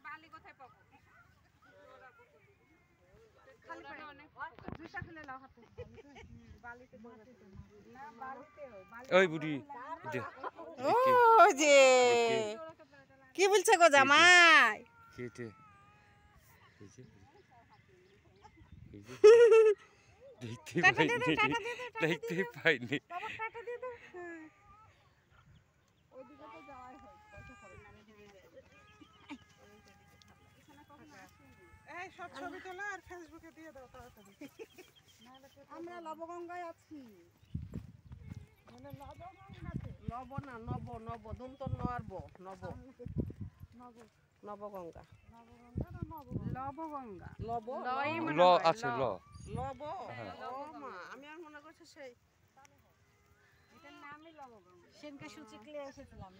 বালি কোথায় পাবো? ওই বুড়ি ও যে কি বলছে গো জামাই? কেটে দেখতে পাইনি। সব ছবি তোলা আর ফেসবুকে দিয়ে দাও তাড়াতাড়ি। আমরা লবগঙ্গায় আছি। নব না নব নব দন্ত নব নব নবগঙ্গা লবগঙ্গা লব ল আছে ল লব ও মা আমি আর মনে করছি সেই এটার নামই লবগঙ্গা। সেনকে সুচিকলে এসেছিলাম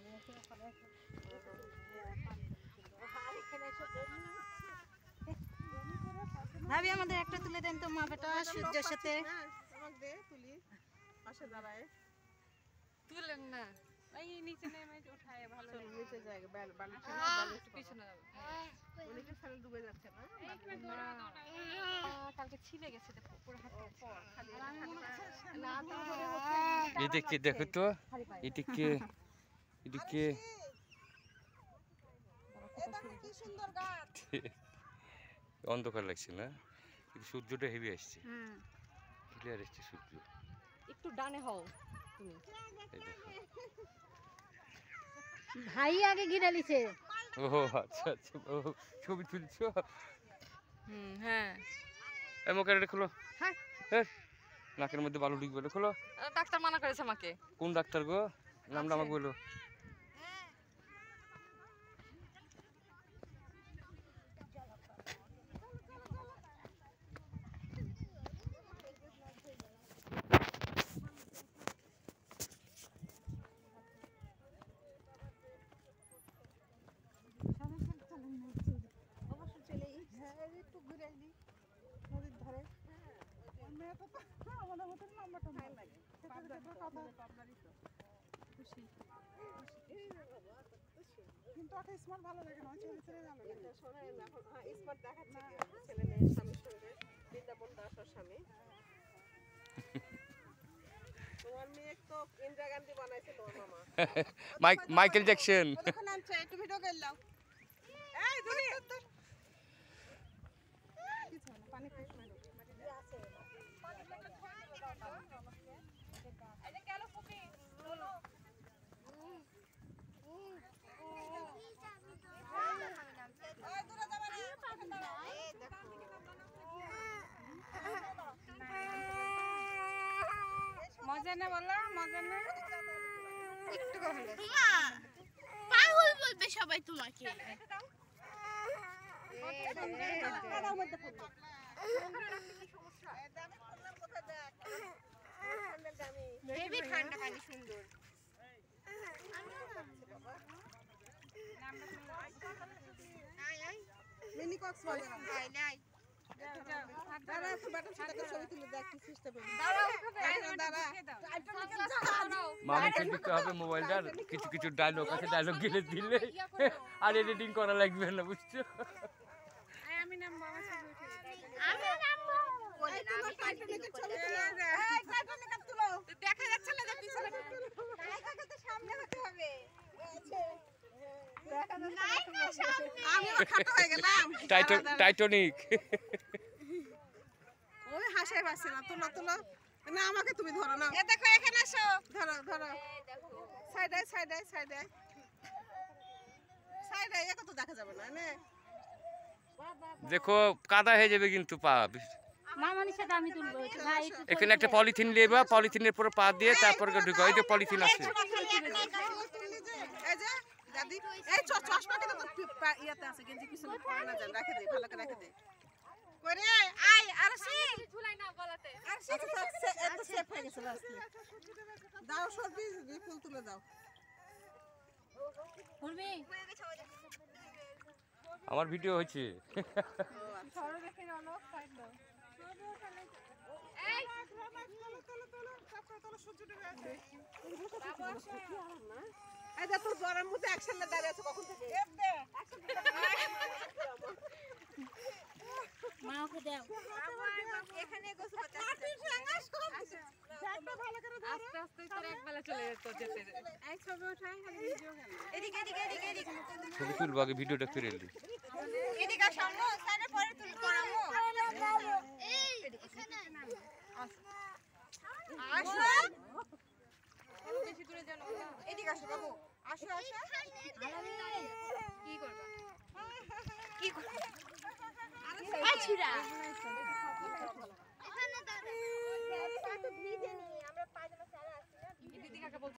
ভাবি আমাদের একটা তুলে দেন তো মা বেটা সূর্যের সাথে। আমাকে দে তুলি পাশে দাঁড়ায় তুলেন না এই নিচে নেমে উঠায় ভালো নিচে যায় বালি পিছনে যাবে অনেকে ফেলে ডুবে যাচ্ছে না কালকে ছিলে গেছে পুরো হাত এদিকে দেখো তো এদিকে এদিকে কি সুন্দর গাছ অন্ধকার লাগছে না কিন্তু সূর্যটা হেভি আসছে ক্লিয়ার আসছে সূর্য একটু ডানে হও তুমি এই দেখো ভাই আগে ঘিরে লিছে ও আচ্ছা আচ্ছা ও ছবি তুলছো হ্যাঁ এই মুখটা খোলো হ্যাঁ নাকের মধ্যে বালু ঢুকবে খোলো ডাক্তার মানা করেছে আমাকে কোন ডাক্তার গো নামটা আমাকে বলো একটু ঘুরে আসি নদীর ধারে আমাদের মতো নাম্বারটা ভালো লাগে খুশি কিন্তু একটা স্মার্ট ভালো লাগে না ছেলে ছেলে যাবে স্মার্ট দেখাচ্ছে ছেলে মেয়ের স্বামীর সঙ্গে বৃন্দাবন দাস ওর স্বামী তোমার মেয়ে তো ইন্দিরা গান্ধী বানাইছে তোর মামা মাইকেল জ্যাকসন ওখানে আনছে একটু ভিডিও করে নাও এই ধরে কিছু না পানি খাইছ না আছে পানি বোতল ছড়িয়ে দাও এই যে গেল ফুপি বলো মজা না বলো মজা না একটু কমলে পাগল বলবে সবাই তোমাকে হেভি ঠান্ডা পানি সুন্দর মিনি কক্সবাজার দাঁড়া একটু ব্যাটার সাথে ছবি তুলে দেখ কি সিস্টেম দাঁড়া মামাকে দিতে হবে মোবাইলটার কিছু কিছু ডায়লগ আছে ডায়লগ গেলে দিলে আর এডিটিং করা লাগবে না বুঝছো আমি নাম বাবা ছবি উঠে আমি নামবো এই তোমার টাইটানিকের ছবি তুলে এই টাইটানিকের তুলো দেখা যাচ্ছে না যে পিছনে নায়িকাকে তো সামনে হতে হবে আমি খাটো হয়ে গেলাম টাইটানিক ওই হাসাই পাচ্ছে না তুলো তুলো না আমাকে তুমি ধরো না এ দেখো এখানে আসো ধরো ধরো সাইডে সাইডে সাইডে সাইডে একা তো দেখা যাবে না নে দেখো কাদা হয়ে যাবে কিন্তু পা মামানির সাথে আমি তুলবো ভাই এখানে একটা পলিথিন নেবা পলিথিনের পুরো পা দিয়ে তারপরে ঢুকা ওই যে পলিথিন আছে এই যে দাদি এই চশমা কেন তো ইয়াতে আছে গেঞ্জি পিছনে পড়ে না যান রেখে দে ভালো করে রেখে দে করে আই আরসি ঝুলাই না গলাতে আরসি এত সেফ হয়ে গেছে লাস্টে দাও সরবি ফুল তুলে দাও করবি আমার ভিডিও হচ্ছে সরো দেখে নাও সাইড দাও এই তোলো তোলো তোলো তোলো সূর্য ডুবে আছে এই দে তোর জ্বরের মধ্যে একসাথে দাঁড়িয়ে আছে কখন থেকে মা ওকে দাও এখানে গোসল করতে ভালো করে আস্তে আস্তে তোর একবেলা চলে যেত যেতে এই ছবি উঠাই খালি ভিডিও গেল এদিকে এদিকে এদিকে এদিকে ছবি তুলবো আগে ভিডিওটা করে এলি এদিকে সামনে সাইডে পরে তুই করামু এই এখানে আসো বেশি দূরে জানো না এদিকে আসো বাবু আসো আসো কি করবা কি করব আছুরা